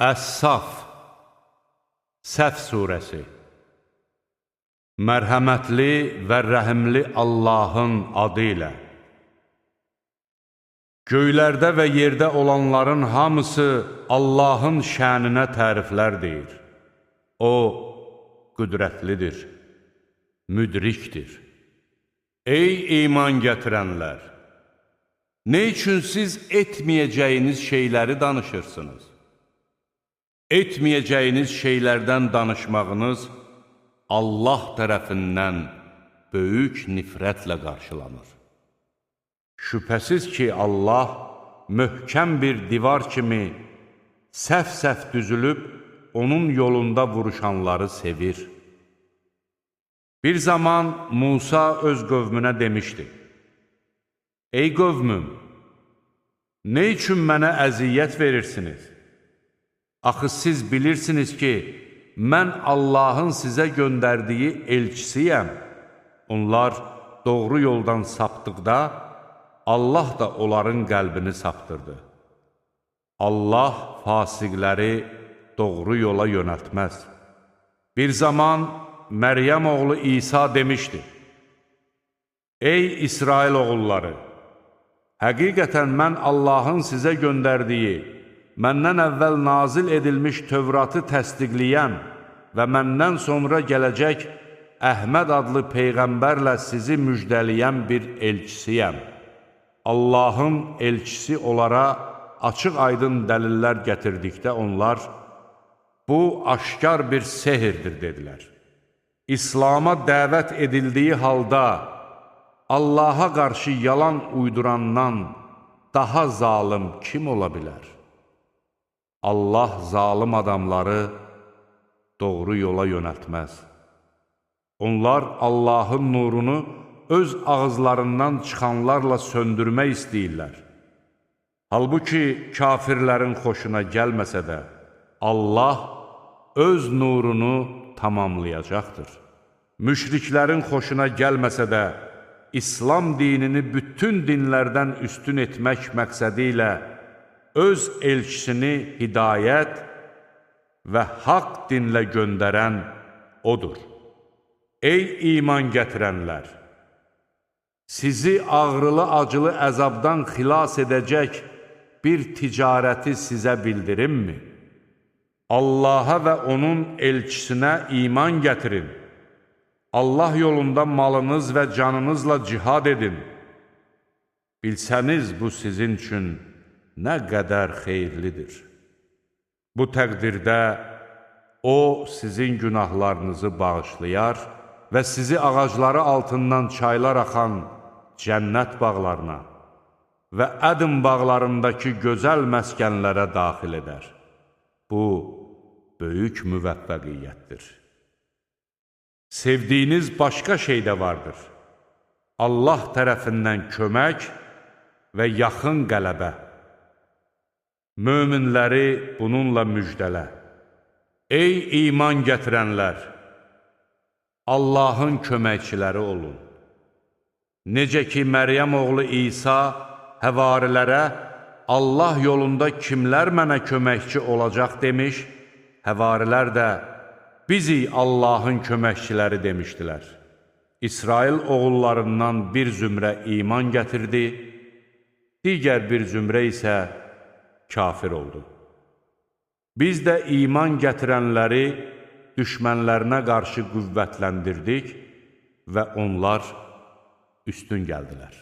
Əs-Saf Səf surəsi. Mərhəmətli və rəhimli Allahın adı ilə. Göylərdə və yerdə olanların hamısı Allahın şəninə təriflər deyir. O, qüdrətlidir, müdrikdir. Ey iman gətirənlər! Ne üçün siz etməyəcəyiniz şeyləri danışırsınız? Etməyəcəyiniz şeylərdən danışmağınız Allah tərəfindən böyük nifrətlə qarşılanır. Şübhəsiz ki, Allah möhkəm bir divar kimi səf-səf düzülüb, onun yolunda vuruşanları sevir. Bir zaman Musa öz qövmünə demişdi: Ey qövmüm, ne üçün mənə əziyyət verirsiniz? Axı siz bilirsiniz ki, mən Allahın sizə göndərdiyi elçisiyəm. Onlar doğru yoldan sapdıqda, Allah da onların qəlbini saptırdı. Allah fasiqləri doğru yola yönəltməz. Bir zaman Məryəm oğlu İsa demişdi: Ey İsrail oğulları! Həqiqətən mən Allahın sizə göndərdiyi, məndən əvvəl nazil edilmiş Tövratı təsdiqləyən və məndən sonra gələcək Əhməd adlı Peyğəmbərlə sizi müjdələyən bir elçisiyəm. Allahın elçisi onlara açıq-aydın dəlillər gətirdikdə onlar, bu aşkar bir sehirdir, dedilər. İslama dəvət edildiyi halda, Allaha qarşı yalan uydurandan daha zalım kim ola bilər? Allah zalım adamları doğru yola yönəltməz. Onlar Allahın nurunu öz ağızlarından çıxanlarla söndürmək istəyirlər. Halbuki kafirlərin xoşuna gəlməsə də, Allah öz nurunu tamamlayacaqdır. Müşriklərin xoşuna gəlməsə də, İslam dinini bütün dinlərdən üstün etmək məqsədi ilə öz elçisini hidayət və haqq dinlə göndərən odur. Ey iman gətirənlər! Sizi ağrılı-acılı əzabdan xilas edəcək bir ticarəti sizə bildirimmi? Allaha və onun elçisinə iman gətirin. Allah yolunda malınız və canınızla cihad edin. Bilsəniz bu sizin üçün nə qədər xeyirlidir. Bu təqdirdə O sizin günahlarınızı bağışlayar və sizi ağacları altından çaylar axan cənnət bağlarına və Ədm bağlarındakı gözəl məskənlərə daxil edər. Bu, böyük müvəffəqiyyətdir. Sevdiyiniz başqa şey də vardır. Allah tərəfindən kömək və yaxın qələbə. Möminləri bununla müjdələ. Ey iman gətirənlər! Allahın köməkçiləri olun. Necə ki, Məryəm oğlu İsa həvarilərə Allah yolunda kimlər mənə köməkçi olacaq demiş, həvarilər də bizi Allahın köməkçiləri demişdilər. İsrail oğullarından bir zümrə iman gətirdi, digər bir zümrə isə kafir oldu. Biz də iman gətirənləri düşmənlərinə qarşı qüvvətləndirdik və onlar üstün gəldilər.